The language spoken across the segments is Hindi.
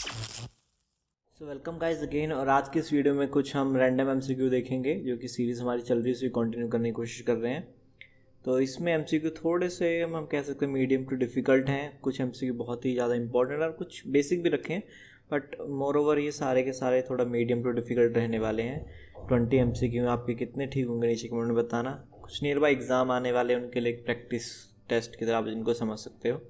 So welcome guys again. और आज की इस वीडियो में कुछ हम रैंडम एमसीक्यू देखेंगे, जो कि सीरीज़ हमारी चल रही है उसे कंटिन्यू करने की कोशिश कर रहे हैं। तो इसमें एमसीक्यू थोड़े से हम कह सकते हैं मीडियम टू डिफ़िकल्ट हैं, कुछ एमसीक्यू बहुत ही ज़्यादा इंपॉर्टेंट और कुछ बेसिक भी रखे हैं, बट मोर ओवर ये सारे के सारे थोड़ा मीडियम टू डिफ़िकल्ट रहने वाले हैं। 20 एमसीक्यू आपके कितने ठीक होंगे नीचे कमेंट में बताना। कुछ नियर बाई एग्ज़ाम आने वाले हैं, उनके लिए एक प्रैक्टिस टेस्ट की तरह आप इनको समझ सकते हो।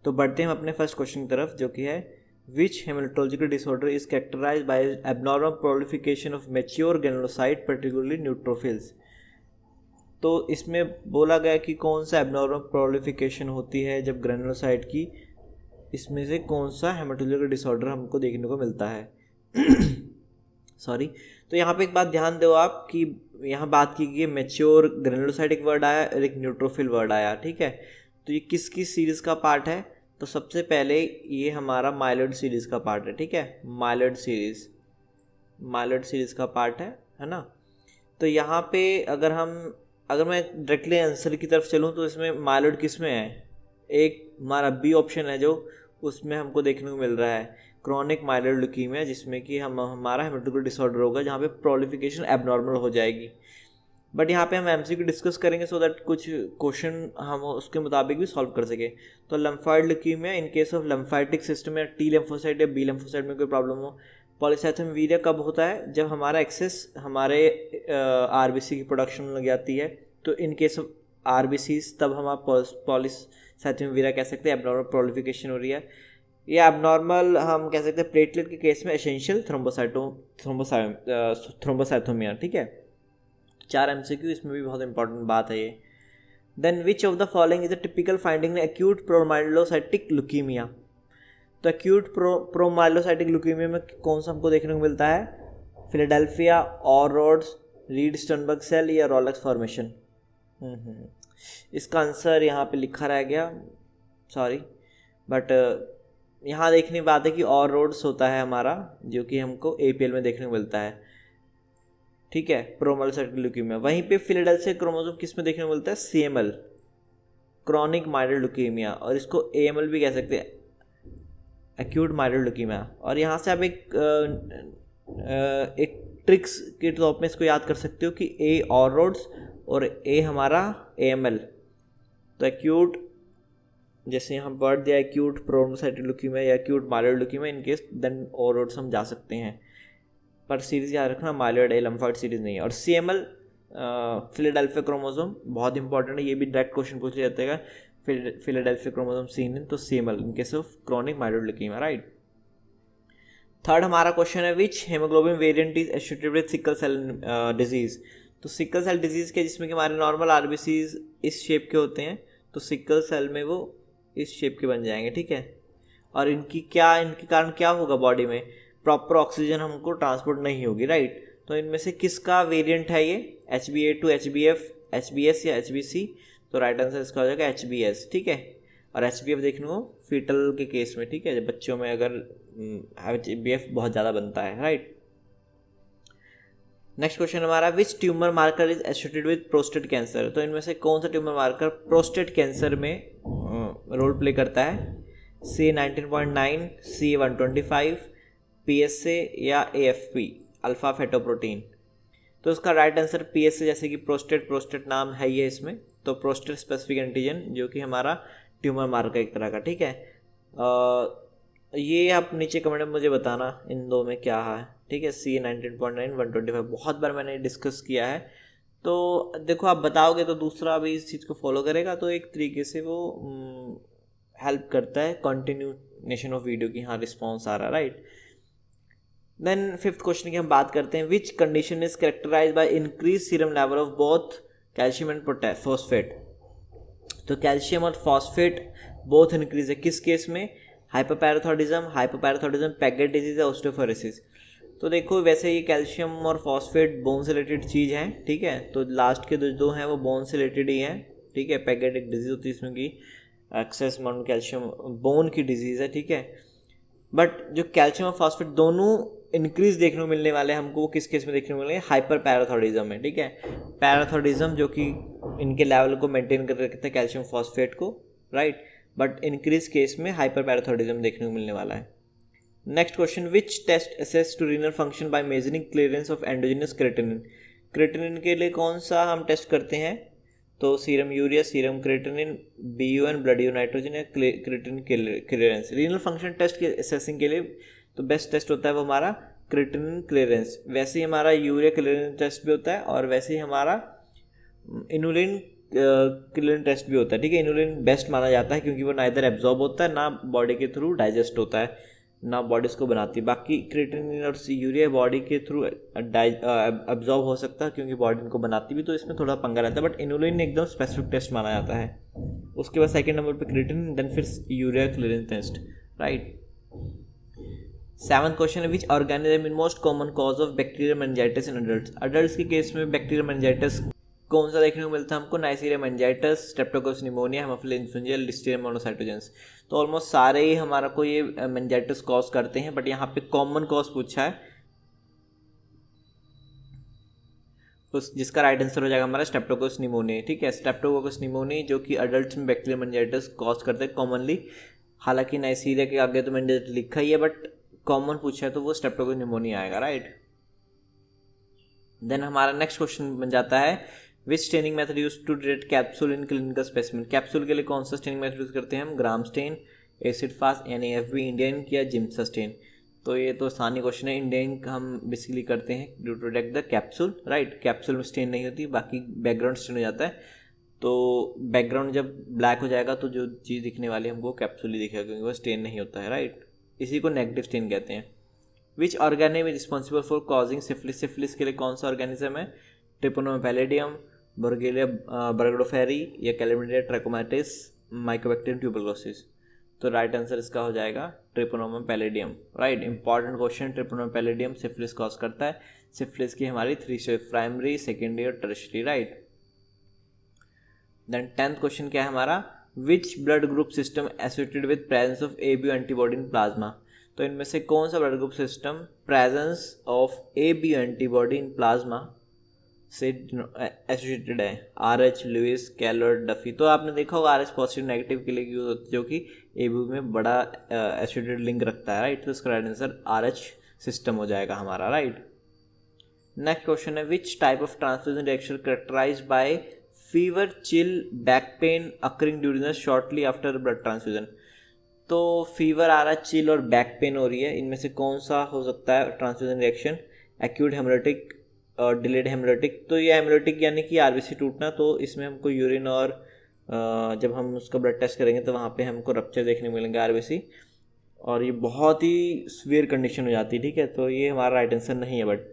तो बढ़ते हैं हम अपने फर्स्ट क्वेश्चन की तरफ, जो कि है Which hematological disorder is characterized by abnormal proliferation of mature granulocyte, particularly neutrophils? तो इसमें बोला गया कि कौन सा एबनॉर्मल प्रोलिफिकेशन होती है जब ग्रेनुलोसाइट की, इसमें से कौन सा हेमाटोलॉजिकल डिसऑर्डर हमको देखने को मिलता है। सॉरी। तो यहाँ पे एक बात ध्यान दो आप कि यहाँ बात की गई है मैच्योर ग्रेनुलोसाइट एक वर्ड आया और एक न्यूट्रोफिल वर्ड आया, ठीक है। तो ये किस किस सीरीज़ का पार्ट है? तो सबसे पहले ये हमारा माइलॉइड सीरीज़ का पार्ट है, ठीक है। माइलॉइड सीरीज़ का पार्ट है ना। तो यहाँ पे अगर मैं डायरेक्टली आंसर की तरफ चलूँ तो इसमें माइलॉइड किस में है? एक हमारा बी ऑप्शन है जो उसमें हमको देखने को मिल रहा है क्रॉनिक माइलॉइड ल्यूकीमिया, जिसमें कि हमारा हेमाटोलॉजिकल डिसऑर्डर होगा जहाँ पे प्रोलिफिकेशन एबनॉर्मल हो जाएगी। बट यहाँ पे हम एमसीक्यू डिस्कस करेंगे सो दैट कुछ क्वेश्चन हम उसके मुताबिक भी सॉल्व कर सके। तो lymphoid leukaemia in case of lymphatic system या टी लिम्फोसाइट या बी लिम्फोसाइट में कोई प्रॉब्लम हो। पॉलीसाइथेमिया कब होता है? जब हमारा एक्सेस हमारे आरबीसी की प्रोडक्शन लग जाती है। तो इन केस ऑफ आरबीसी तब हम आप पॉलीसाइथेमिया कह सकते हैं एबनॉर्मल प्रोलिफिकेशन हो रही है। या एबनॉर्मल हम कह सकते हैं प्लेटलेट के केस में एसेंशियल थ्रोम्बोसाइटोमिया, ठीक है। 4 एमसीक्यू, इसमें भी बहुत इंपॉर्टेंट बात है ये। Then which of the following is a typical finding in acute promyelocytic leukaemia? तो एक्यूट प्रोमाइलोसाइटिक ल्यूकीमिया में कौन सा हमको देखने को मिलता है? Philadelphia, Auer rods, Reed Sternberg cell या रोलेक्स फॉर्मेशन? इसका आंसर यहाँ पे लिखा रह गया, सॉरी, बट यहाँ देखने की बात है कि ऑरोड्स होता है हमारा, जो कि हमको एपीएल में देखने को मिलता है, ठीक है, प्रोमाइलोसाइटिक ल्यूकीमिया। वहीं पे फिलाडेल्फिया क्रोमोसोम किस में देखने को मिलता है? सीएमएल, क्रॉनिक माइलॉइड ल्यूकीमिया, और इसको एएमएल भी कह सकते हैं, एक्यूट माइलॉइड ल्यूकीमिया। और यहाँ से आप एक ट्रिक्स के टॉप में इसको याद कर सकते हो कि ए ऑरोड्स और ए हमारा एएमएल। तो एक्यूट, जैसे यहाँ वर्ड दिया एक्यूट प्रोमाइलोसाइटिक ल्यूकीमिया या acute myeloid leukaemia, in case then Auer rods हम जा सकते हैं, पर सीरीज़ याद रखना माइलॉइड है, लम्फाइड सीरीज़ नहीं है। और सीएमएल फिलाडेल्फिया क्रोमोसोम बहुत इंपॉर्टेंट है, ये भी डायरेक्ट क्वेश्चन पूछ लिया जाता है। फिलाडेल्फिया क्रोमोसोम सीन, तो CML in case of chronic myeloid leukaemia, right. Third हमारा क्वेश्चन है which haemoglobin variant is associated with sickle cell disease? तो सिकल सेल डिजीज़ के, जिसमें कि हमारे नॉर्मल आरबीसीज इस शेप के होते हैं, तो सिकल सेल में वो इस शेप के बन जाएंगे, ठीक है। और इनके कारण क्या होगा? बॉडी में प्रॉपर ऑक्सीजन हमको ट्रांसपोर्ट नहीं होगी, राइट। तो इनमें से किसका वेरिएंट है ये? HbA2, HbF, HbS या HbC? तो राइट आंसर इसका हो जाएगा HbS, ठीक है। और HbF देखने को फीटल के केस में, ठीक है, बच्चों में अगर HbF बहुत ज़्यादा बनता है, राइट। नेक्स्ट क्वेश्चन हमारा which tumour marker is associated with prostate cancer? तो इनमें से कौन सा ट्यूमर मार्कर प्रोस्टेट कैंसर में रोल प्ले करता है? CA19.9, CA125, PSA या AFP, अल्फा फेटोप्रोटीन? तो उसका राइट आंसर PSA, जैसे कि प्रोस्टेट नाम है ये इसमें, तो प्रोस्टेट स्पेसिफिक एंटीजन, जो कि हमारा ट्यूमर मार्कर एक तरह का, ठीक है। ये आप नीचे कमेंट में मुझे बताना इन दो में क्या है, ठीक है। CA19.9, 125 बहुत बार मैंने डिस्कस किया है, तो देखो आप बताओगे तो दूसरा भी इस चीज़ को फॉलो करेगा, तो एक तरीके से वो हेल्प करता है कंटिन्यूएशन ऑफ वीडियो की, हाँ रिस्पॉन्स आ रहा, राइट। देन फिफ्थ क्वेश्चन की हम बात करते हैं which condition is characterize by increase serum level of both calcium and phosphate? तो कैल्शियम और फॉस्फेट बोथ इंक्रीज है किस केस में? हाइपोपैराथायरॉयडिज्म, पैगेट डिजीज या ऑस्टियोपोरोसिस? तो देखो वैसे ये कैल्शियम और फॉस्फेट बोन से रिलेटेड चीज़ है, ठीक है। तो लास्ट के दो हैं वो बोन से रिलेटेड ही हैं, ठीक है। पैगेट एक डिजीज होती है इसमें की एक्सेस अमाउंट कैल्शियम, बोन की डिजीज़ है, ठीक है। बट जो कैल्शियम और फॉस्फेट दोनों इंक्रीज देखने को मिलने वाले हैं हमको, वो किस केस में देखने को मिलेंगे? हाइपर पैराथायरॉयडिज्म में, ठीक है। पैराथायरॉयडिज्म जो कि इनके लेवल को मेंटेन कर रखते हैं कैल्शियम फॉस्फेट को, राइट। बट इंक्रीज केस में हाइपर पैराथायरॉयडिज्म देखने को मिलने वाला है। Next question, which test assess to renal function by measuring clearance of endogenous creatinine. Creatinine के लिए कौन सा हम टेस्ट करते हैं, तो serum urea, serum creatinine, BUN blood U nitrogen या creatinine clearance. Renal function test के असेसिंग के लिए तो बेस्ट टेस्ट होता है वो हमारा क्रेटिनिन क्लियरेंस। वैसे ही हमारा यूरिया क्लियरेंस टेस्ट भी होता है और वैसे ही हमारा इनुलिन क्लियरेंस टेस्ट भी होता है, ठीक है। इनुलिन बेस्ट माना जाता है क्योंकि वो ना इधर एब्जॉर्ब होता है ना बॉडी के थ्रू डाइजेस्ट होता है, ना बॉडी इसको बनाती है। बाकी क्रेटिनिन और यूरिया बॉडी के थ्रू एब्जॉर्ब हो सकता है क्योंकि बॉडी इनको बनाती भी, तो इसमें थोड़ा पंगा रहता है। बट इनुलिन एकदम स्पेसिफिक टेस्ट माना जाता है। उसके बाद सेकंड नंबर पे क्रेटिनिन, देन फिर urea clearance test, right. 7th question है, which organism in most common cause of bacterial meningitis in adults. Adults के केस में बैक्टीरियल मेनिंजाइटिस कौन सा देखने को मिलता है हमको, Neisseria meningitis, Streptococcus pneumoniae, Haemophilus influenzae, Listeria monocytogenes. तो ऑलमोस्ट सारे ही हमारा को ये मेनिंजाइटिस कॉज करते हैं, बट यहाँ पे कॉमन कॉज पूछा है तो जिसका राइट आंसर हो जाएगा हमारा स्ट्रेप्टोकोकस निमोनिया, ठीक है। स्ट्रेप्टोकोकस निमोनिया जो कि अडल्ट्स में बैक्टीरियल मेनिंजाइटिस कॉज करते हैं कॉमनली। हालांकि नाइसीरिया के आगे तो मेनिंजाइटिस लिखा ही है, बट कॉमन पूछा है तो वो स्ट्रेप्टोकोकस निमोनिया आएगा, राइट। देन हमारा नेक्स्ट क्वेश्चन बन जाता है, which staining method use to detect capsule in clinical specimen. Capsule के लिए कौन सा स्टेनिंग मेथड यूज करते हैं हम, gram stain, acid fast, NAFB, Indian या जिम्सा स्टेन। तो ये तो आसानी क्वेश्चन है। इंडियन हम बेसिकली करते हैं to detect the capsule, right. Capsule में स्टेन नहीं होती, बाकी बैकग्राउंड स्टेन हो जाता है। तो बैकग्राउंड जब ब्लैक हो जाएगा तो जो चीज़ दिखने वाली है हमको कैप्सूल ही दिखेगा क्योंकि वो स्टेन नहीं होता है, राइट। इसी को नेगेटिव स्टेन कहते हैं। Which organism is responsible for causing syphilis. Syphilis के लिए कौन सा ऑर्गेनिज्म है, ट्रिपोनोमा पैलेडियम, बर्गेलिया बर्गडोफेरी या कैलेमिडिया ट्रैकोमैटिस, माइकोबैक्टीरियम ट्यूबरकुलोसिस। तो राइट आंसर इसका हो जाएगा Treponema pallidum, right. Important question, Treponema pallidum syphilis cause करता है। सिफिलिस की हमारी 3 स्टेज, प्राइमरी, सेकेंडरी और tertiary, right. Then 10th question क्या है हमारा, which blood group system associated with presence of ABO antibody in plasma. तो इनमें से कौन सा blood group system presence of ABO antibody in plasma से एसोसिएटेड है, RH, लुइस, कैलर, डफी। तो आपने देखा होगा RH पॉजिटिव नेगेटिव के लिए यूज होती है जो कि ABO में बड़ा एसोसिएटेड लिंक रखता है, राइट। तो इसका राइट आंसर RH सिस्टम हो जाएगा हमारा, राइट। नेक्स्ट क्वेश्चन है, which type of transfusion reaction characterized by fever, chill, back pain occurring during shortly after blood transfusion. तो फीवर आ रहा है, चिल और बैक पेन हो रही है, इनमें से कौन सा हो सकता है ट्रांसफ्यूजन रिएक्शन, एक्यूट हेमोरेटिक और डिलेड हेमोरेटिक। तो ये हेमोरेटिक यानी कि RBC टूटना, तो इसमें हमको यूरिन और जब हम उसका ब्लड टेस्ट करेंगे तो वहाँ पे हमको रप्चर देखने को मिलेंगे RBC, और ये बहुत ही सीवियर कंडीशन हो जाती है, ठीक है। तो ये हमारा राइट आंसर नहीं है। बट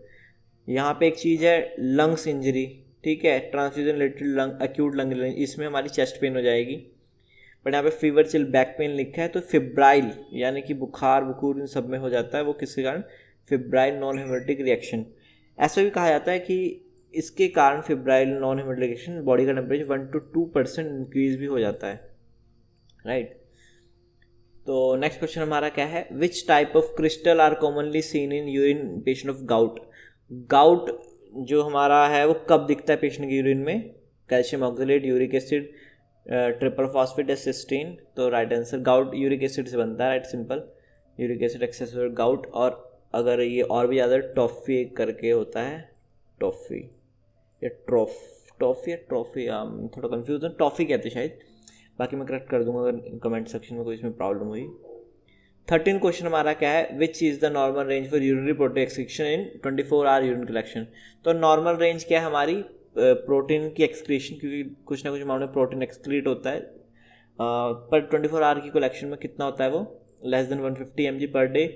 यहाँ पे एक चीज़ है, लंग्स इंजरी, ठीक है, transfusion related lung, acute lung, इसमें हमारी चेस्ट पेन हो जाएगी। बट यहाँ पे फीवर, चिल, बैक पेन लिखा है, तो फिब्राइल यानी कि बुखार बुखूर इन सब में हो जाता है वो किसके कारण, फिब्राइल नॉन हेमोरेटिक रिएक्शन। ऐसा भी कहा जाता है कि इसके कारण फिब्राइल नॉन हेमोरेटिक रिएक्शन बॉडी का टेम्परेचर 1 to 2% इंक्रीज भी हो जाता है, राइट। तो नेक्स्ट क्वेश्चन हमारा क्या है, which type of crystal are commonly seen in urine patient of gout. Gout जो हमारा है वो कब दिखता है पेशेंट के यूरिन में, calcium oxalate, uric acid, triple phosphate या सिस्टीन। तो right answer gout uric acid से बनता है, right, simple, uric acid excess gout. और अगर ये और भी ज़्यादा टॉफ़ी करके होता है, टॉफ़ी या टॉफ़ी या ट्रॉफ़ी, थोड़ा कन्फ्यूज हूँ, टॉफ़ी कहते हैं शायद, बाकी मैं करेक्ट कर दूंगा अगर कमेंट सेक्शन में कोई इसमें प्रॉब्लम हुई। 13 क्वेश्चन हमारा क्या है, which is the normal range for urinary protein excretion in 24 hour urine collection. तो नॉर्मल रेंज क्या है हमारी प्रोटीन की एक्सक्रीशन, क्योंकि कुछ ना कुछ मामले में प्रोटीन एक्सक्रीट होता है, पर 24 आवर की कलेक्शन में कितना होता है वो, less than 150 mg per day,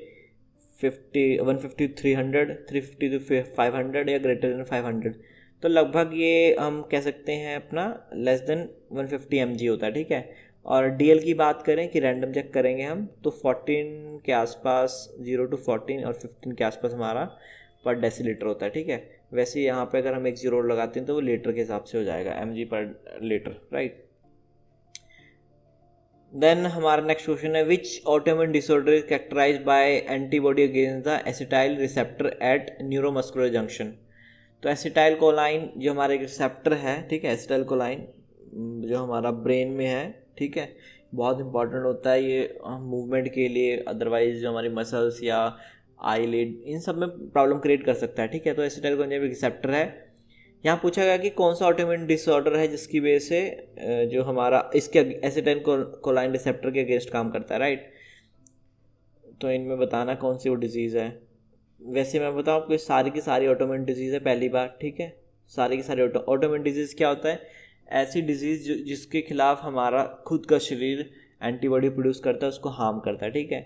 150 300, 350 to 500 या ग्रेटर देन 500। तो लगभग ये हम कह सकते हैं अपना लेस देन 150 mg होता है, ठीक है। और DL की बात करें कि रैंडम चेक करेंगे हम, तो 14 के आसपास, 0 to 14 और 15 के आसपास हमारा पर डेसीलीटर होता है, ठीक है। वैसे यहाँ पे अगर हम एक 0 लगाते हैं तो वो लीटर के हिसाब से हो जाएगा, mg पर लीटर, राइट। देन हमारा नेक्स्ट क्वेश्चन है, which autoimmune disorder is characterized by antibody against the acetyl receptor at neuromuscular junction. तो एसिटाइल कोलाइन जो हमारा एक रिसेप्टर है, ठीक है, एसिटाइल कोलाइन जो हमारा ब्रेन में है, ठीक है, बहुत इंपॉर्टेंट होता है ये मूवमेंट के लिए, अदरवाइज जो हमारी मसल्स या आईलिड इन सब में प्रॉब्लम क्रिएट कर सकता है, ठीक है। तो एसिटाइलकोलिन रिसेप्टर है। यहाँ पूछा गया कि कौन सा ऑटोइम्यून डिसऑर्डर है जिसकी वजह से जो हमारा इसके एसिटाइलकोलाइन रिसेप्टर के अगेंस्ट काम करता है, राइट। तो इनमें बताना कौन सी वो डिजीज़ है। वैसे मैं बताऊँ आपको सारी की सारी ऑटोइम्यून डिजीज़ है पहली बार, ठीक है। सारी की सारी ऑटोइम्यून डिजीज़ क्या होता है, ऐसी डिजीज़ जिसके खिलाफ हमारा खुद का शरीर एंटीबॉडी प्रोड्यूस करता है, उसको हार्म करता है, ठीक है।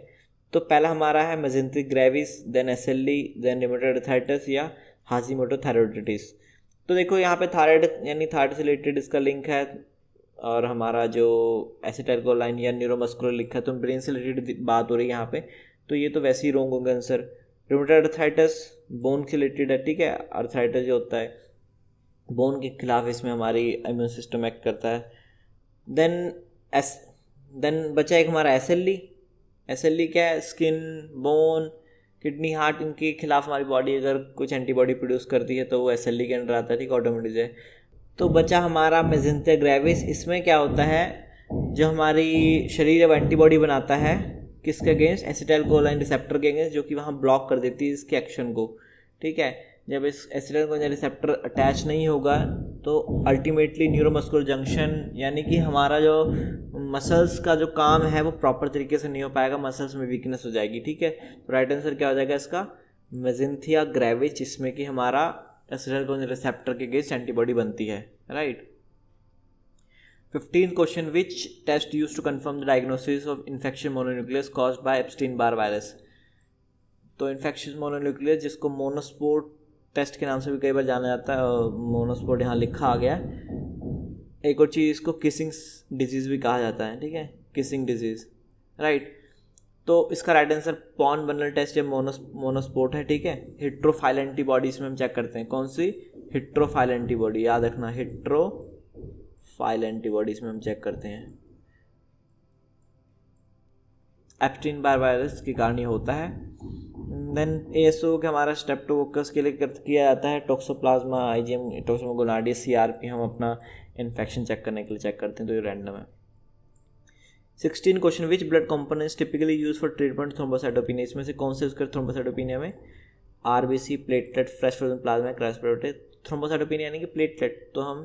तो पहला हमारा है myasthenia gravis, then SLE, then rheumatoid arthritis या हाशिमोटो थायरॉइडिटिस। तो देखो यहाँ पे थायराइड यानी थायराइड से रिलेटेड इसका लिंक है, और हमारा जो एसिटाइलकोलाइन या न्यूरोमस्कुलर लिखा है, तो ब्रेन से रिलेटेड बात हो रही है यहाँ पे, तो ये तो वैसे ही रॉन्ग होगा आंसर। रिमेटॉइड आर्थराइटिस बोन से रिलेटेड है, ठीक है। आर्थराइटिस जो होता है बोन के खिलाफ, इसमें हमारी इम्यून सिस्टम एक्ट करता है। देन बचा एक हमारा एसएलई क्या है, स्किन, बोन, किडनी, हार्ट, इनके खिलाफ हमारी बॉडी अगर कुछ एंटीबॉडी प्रोड्यूस करती है तो वो एसएलई के अंडर आता है, ठीक, ऑटोमेटिक है। तो बचा हमारा मेजेंटिक ग्रेविस। इसमें क्या होता है, जो हमारी शरीर अब एंटीबॉडी बनाता है किसके अगेंस्ट, एसिटाइलकोलाइन रिसेप्टर के अगेंस्ट, जो कि वहाँ ब्लॉक कर देती है इसके एक्शन को, ठीक है। जब इस एसिटाइलकोलाइन रिसेप्टर अटैच नहीं होगा तो अल्टीमेटली न्यूरोमस्कुलर जंक्शन यानी कि हमारा जो मसल्स का जो काम है वो प्रॉपर तरीके से नहीं हो पाएगा, मसल्स में वीकनेस हो जाएगी, ठीक है। तो राइट आंसर क्या हो जाएगा इसका, मेजेंथिया ग्रेविस, जिसमें कि हमारा एसिटाइलकोलाइन रिसेप्टर के अगेंस्ट एंटीबॉडी बनती है, right. 15 question, which test used to confirm the diagnosis of infection mononucleosis caused by Epstein Barr virus. तो इन्फेक्शन मोनोन्यूक्लियस, जिसको मोनोस्पोर्ट टेस्ट के नाम से भी कई बार जाना जाता है, मोनोस्पोर्ट यहाँ लिखा आ गया। एक और चीज़, इसको किसिंग डिजीज़ भी कहा जाता है, ठीक है, किसिंग डिजीज़, राइट। तो इसका right answer Paul Bunnell test या मोनोस्पोर्ट है, ठीक है। हिट्रोफाइल एंटीबॉडी इसमें हम चेक करते हैं, कौन सी, हिट्रोफाइल एंटीबॉडी, याद रखना, हिट्रोफाइल एंटीबॉडी इसमें हम चेक करते हैं। एप्स्टीन बार वायरस के कारण ये होता है। देन एएसओ के हमारा स्ट्रेप्टोकोकस के लिए किया जाता है, टोक्सोप्लाज्मा, आईजीएम, टोक्सोमोगोनार्डिया, सीआरपी हम अपना इन्फेक्शन चेक करने के लिए चेक करते हैं, तो ये रैंडम है। 16 question, which blood components typically use for treatment thrombocytopenia. इसमें से कौन से यूज करते थ्रोम्बोसाइटोपिनिया में, RBC, platelet, fresh frozen plasma, cryoprecipitate. Thrombocytopenia यानी कि प्लेटलेट, तो हम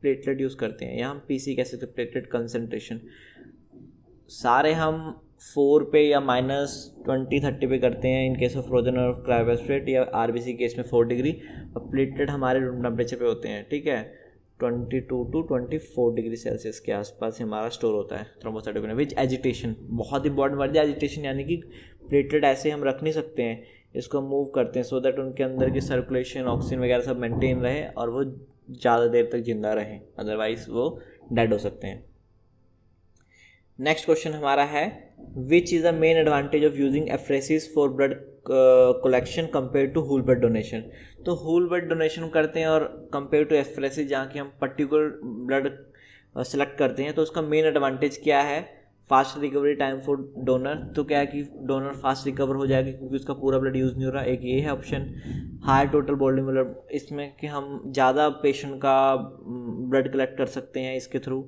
प्लेटलेट यूज़ करते हैं, या हम पीसी कह सकते हैं, प्लेटलेट कंसनट्रेशन। सारे हम 4 पे या -20-30 पे करते हैं इन केस ऑफ फ्रोजन और क्रायोप्रोटेट, या आरबीसी केस में 4 डिग्री, और प्लेटलेट हमारे रूम टेम्परेचर पे होते हैं, ठीक है, 22 to 24 डिग्री सेल्सियस के आसपास हमारा स्टोर होता है थ्रोम्बोसाइटोपिनिया। विच एजिटेशन, बहुत इंपॉर्टेंट वर्ड है एजिटेशन, यानी कि प्लेटलेट ऐसे हम रख नहीं सकते हैं, इसको मूव करते हैं सो दैट उनके अंदर की सर्कुलेशन, ऑक्सीजन वगैरह सब मेंटेन रहे और वो ज़्यादा देर तक जिंदा रहें, अदरवाइज वो डेड हो सकते हैं। नेक्स्ट क्वेश्चन हमारा है, which is the main advantage of using apheresis for blood collection compare to whole blood donation. तो होल ब्लड डोनेशन करते हैं और कंपेयर टू एफ्रेसिस जहाँ की हम पर्टिकुलर ब्लड सेलेक्ट करते हैं, तो उसका मेन एडवांटेज क्या है, fast recovery time for donor. तो क्या है कि डोनर फास्ट रिकवर हो जाएगा क्योंकि उसका पूरा ब्लड यूज़ नहीं हो रहा, एक ये है option. High total body blood, इसमें कि हम ज़्यादा पेशेंट का ब्लड कलेक्ट कर सकते हैं इसके थ्रू,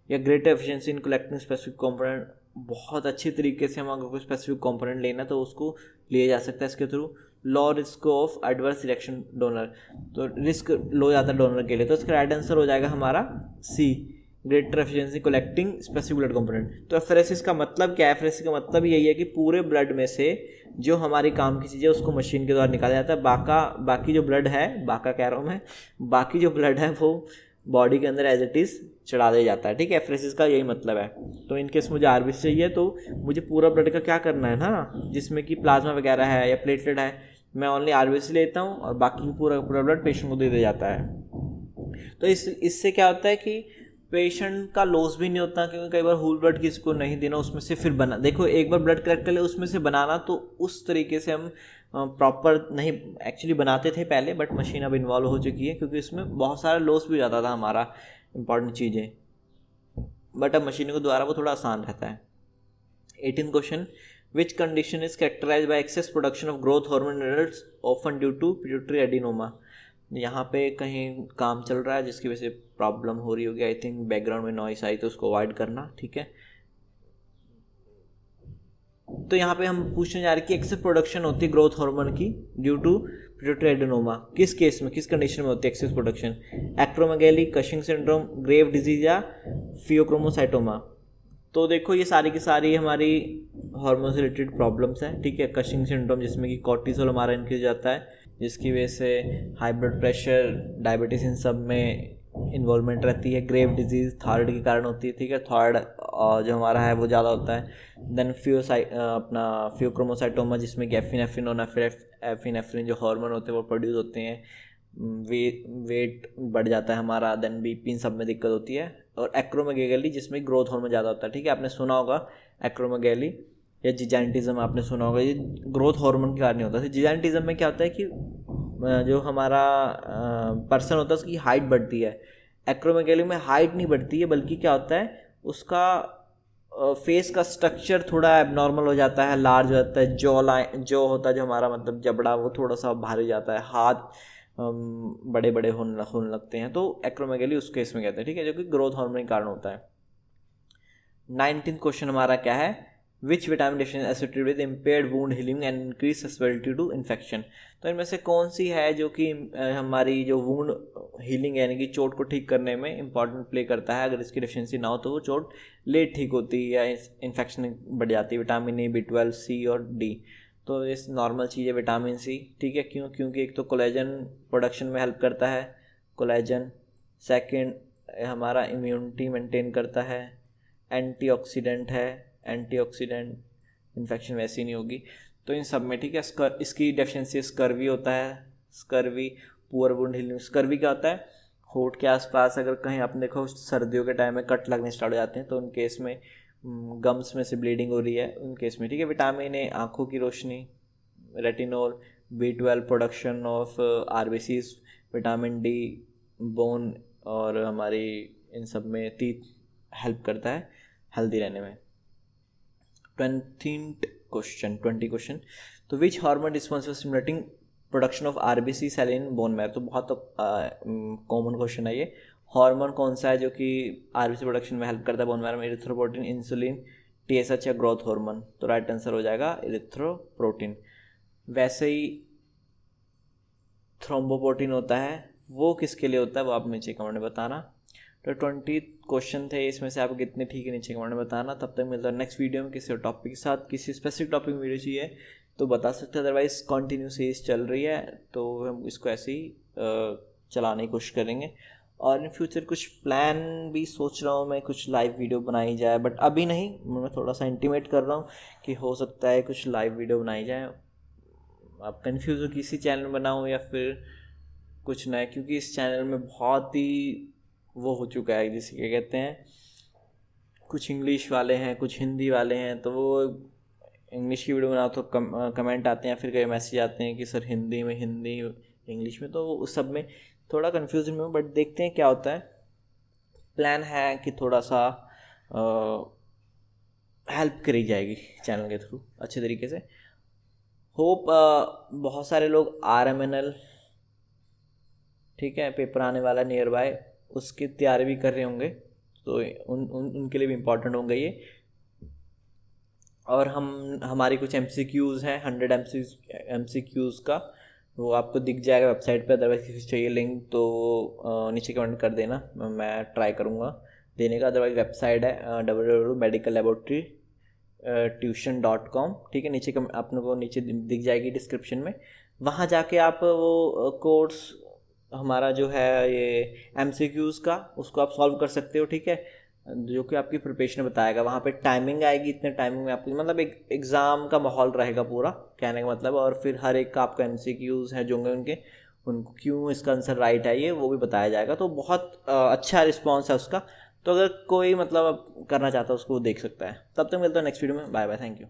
या greater efficiency in collecting specific component, बहुत अच्छी तरीके से हम अगर कोई स्पेसिफिक कंपोनेंट लेना तो उसको लिया जा सकता है इसके through. Low risk of adverse selection donor, तो रिस्क लो जाता है डोनर के लिए, तो इसका राइट आंसर हो जाएगा हमारा C, greater efficiency collecting specific blood component. तो एफरेसिस का मतलब क्या है, एफरेसिस का मतलब यही है कि पूरे ब्लड में से जो हमारी काम की चीज़ें उसको मशीन के द्वारा निकाला जाता है, बाकी जो ब्लड है, बाकी जो ब्लड है वो बॉडी के अंदर एज इट इज़ चढ़ा दिया जाता है, ठीक है। एफरेसिस का यही मतलब है। तो इनकेस मुझे आरबीसी चाहिए तो मुझे पूरा ब्लड का क्या करना है ना, जिसमें कि प्लाज्मा वगैरह है या प्लेटलेट है, मैं ओनली आरबीसी लेता हूँ और बाकी पूरा ब्लड पेशेंट को दे दिया जाता है। तो इससे क्या होता है कि पेशेंट का लॉस भी नहीं होता, क्योंकि कई बार होल ब्लड किसी को नहीं देना, उसमें से फिर बना, देखो एक बार ब्लड कलेक्ट कर ले उसमें से बनाना, तो उस तरीके से हम प्रॉपर नहीं एक्चुअली बनाते थे पहले, बट मशीन अब इन्वॉल्व हो चुकी है क्योंकि उसमें बहुत सारा लॉस भी जाता था हमारा इंपॉर्टेंट चीज़ें, बट अब मशीनों के द्वारा वो थोड़ा आसान रहता है। 18 question, which condition is characterize by excess production of growth hormone in adults often due to pituitary adenoma. यहाँ पे कहीं काम चल रहा है जिसकी वजह से प्रॉब्लम हो रही होगी, आई थिंक बैकग्राउंड में नॉइस आई तो उसको अवॉइड करना, ठीक है। तो यहाँ पे हम पूछने जा रहे हैं कि एक्सेस प्रोडक्शन होती है ग्रोथ हार्मोन की ड्यू टू पिट्यूटरी एडेनोमा, किस केस में, किस कंडीशन में होती है excess production? Acromegaly, Cushing syndrome, grave disease या फियोक्रोमोसाइटोमा। तो देखो ये सारी की सारी हमारी हार्मोन से रिलेटेड प्रॉब्लम्स हैं, ठीक है। कशिंग सिंड्रोम जिसमें कि कॉर्टिसोल हमारा इंक्रीज जाता है, जिसकी वजह से हाई ब्लड प्रेशर, डायबिटीज, इन सब में इन्वॉल्वमेंट रहती है। ग्रेव डिजीज़ थायराइड के कारण होती है, ठीक है, थायराइड जो हमारा है वो ज़्यादा होता है। देन अपना फियोक्रोमोसाइटोमा जिसमें कि एफिनेफ्रिन और एफिनेफ्रिन जो हार्मोन होते हैं वो प्रोड्यूस होते हैं, वेट बढ़ जाता है हमारा, देन बीपी, इन सब में दिक्कत होती है। और एक्रोमेगैली जिसमें ग्रोथ हार्मोन ज़्यादा होता है, ठीक है। आपने सुना होगा एक्रोमेगैली या जिजाइंटिज्म, आपने सुना होगा, ये ग्रोथ हार्मोन के कारण नहीं होता है। जिजाइंटिज्म में क्या होता है कि जो हमारा पर्सन होता है उसकी हाइट बढ़ती है। एक्रोमेगैली में हाइट नहीं बढ़ती है, बल्कि क्या होता है उसका फेस का स्ट्रक्चर थोड़ा एबनॉर्मल हो जाता है, लार्ज हो जाता है, जो होता है जो हमारा मतलब जबड़ा वो थोड़ा सा भारी जाता है, हाथ बड़े बड़े होने लगते हैं। तो एक्रोमेगैली उस केस में कहते हैं, ठीक है, जो कि ग्रोथ हार्मोन के कारण होता है। 19th क्वेश्चन हमारा क्या है? Which vitamin deficiency associated with impaired wound healing and increase susceptibility to infection. तो इनमें से कौन सी है जो कि हमारी जो वुंड हीलिंग यानी कि चोट को ठीक करने में इंपॉर्टेंट प्ले करता है? अगर इसकी डेफिशिएंसी ना हो तो वो चोट लेट ठीक होती है या इन्फेक्शन बढ़ जाती है। विटामिन ए, B12, C और D। तो इस नॉर्मल चीज़ है विटामिन C, ठीक है। क्यों? क्योंकि एक तो कोलेजन प्रोडक्शन में हेल्प करता है, कोलेजन। सेकेंड हमारा इम्यूनिटी मेंटेन करता है, एंटीऑक्सीडेंट है, एंटीऑक्सीडेंट, इन्फेक्शन वैसी नहीं होगी। तो इन सब में, ठीक है। इसकी डेफिशिएंसी स्कर्वी होता है, scurvy, poor wound healing. Scurvy क्या होता है? होठ के आसपास अगर कहीं आपने देखो सर्दियों के टाइम में कट लगने स्टार्ट हो जाते हैं, तो उन केस में गम्स में से ब्लीडिंग हो रही है उन केस में, ठीक है। विटामिन ए आँखों की रोशनी, retinol, B12 production of RBCs, vitamin D bone और हमारी इन सब में टीथ हेल्प करता है हेल्दी रहने में। 20 क्वेश्चन। तो which hormone responsible stimulating production of RBC cell in bone marrow. तो बहुत कॉमन क्वेश्चन है ये। हार्मोन कौन सा है जो कि RBC प्रोडक्शन में हेल्प करता है बोन मैरो में? इरिथ्रोपोइटिन, इंसुलिन, TSH या ग्रोथ हार्मोन। तो राइट आंसर हो जाएगा इरिथ्रोपोइटिन। वैसे ही थ्रोम्बोपोटिन होता है, वो किसके लिए होता है वो आप नीचे कमेंट में बताना। तो 20 क्वेश्चन थे, इसमें से आप कितने ठीक है नीचे कमेंट में बताना। तब तक मिलता है नेक्स्ट वीडियो में किसी और टॉपिक के साथ। किसी स्पेसिफिक टॉपिक में वीडियो चाहिए तो बता सकते हैं, अदरवाइज कंटिन्यू सीरीज चल रही है तो हम इसको ऐसे ही चलाने की कोशिश करेंगे। और इन फ्यूचर कुछ प्लान भी सोच रहा हूँ मैं, कुछ लाइव वीडियो बनाई जाए, बट अभी नहीं, मैं थोड़ा सा इंटीमेट कर रहा हूँ कि हो सकता है कुछ लाइव वीडियो बनाई जाए। आप कन्फ्यूज़ हो किसी चैनल में बनाऊँ या फिर कुछ नया, क्योंकि इस चैनल में बहुत ही वो हो चुका है, जिसे क्या कहते हैं, कुछ इंग्लिश वाले हैं, कुछ हिंदी वाले हैं। तो वो इंग्लिश की वीडियो बनाओ तो कमेंट आते हैं, फिर कई मैसेज आते हैं कि सर हिंदी में, हिंदी इंग्लिश में, तो उस सब में थोड़ा कन्फ्यूजन में, बट देखते हैं क्या होता है। प्लान है कि थोड़ा सा हेल्प करी जाएगी चैनल के थ्रू अच्छे तरीके से। होप बहुत सारे लोग RMNL, ठीक है, पेपर आने वाला नियर बाय, उसकी तैयारी भी कर रहे होंगे, तो उनके लिए भी इम्पोर्टेंट होंगे ये। और हमारी कुछ MCQs हैं, 100 MCQs का, वो आपको दिख जाएगा वेबसाइट पे। अदरवाइज किसी चाहिए लिंक तो नीचे कमेंट कर देना, मैं ट्राई करूँगा देने का। अदरवाइज वेबसाइट है www.medicallaboratorytuition.com, ठीक है। नीचे आपने को नीचे दिख जाएगी डिस्क्रिप्शन में, वहाँ जाके आप वो कोर्स हमारा जो है ये MCQs का, उसको आप सॉल्व कर सकते हो, ठीक है, जो कि आपकी प्रिपरेशन बताएगा। वहाँ पे टाइमिंग आएगी, इतने टाइमिंग में आपकी मतलब एक एग्ज़ाम का माहौल रहेगा पूरा, कहने का मतलब। और फिर हर एक का आपका MCQs हैं जो होंगे उनको क्यों इसका आंसर राइट है ये वो भी बताया जाएगा। तो बहुत अच्छा रिस्पॉन्स है उसका। तो अगर कोई मतलब करना चाहता है उसको देख सकता है। तब तक मिलता है नेक्स्ट वीडियो में। Bye bye, thank you.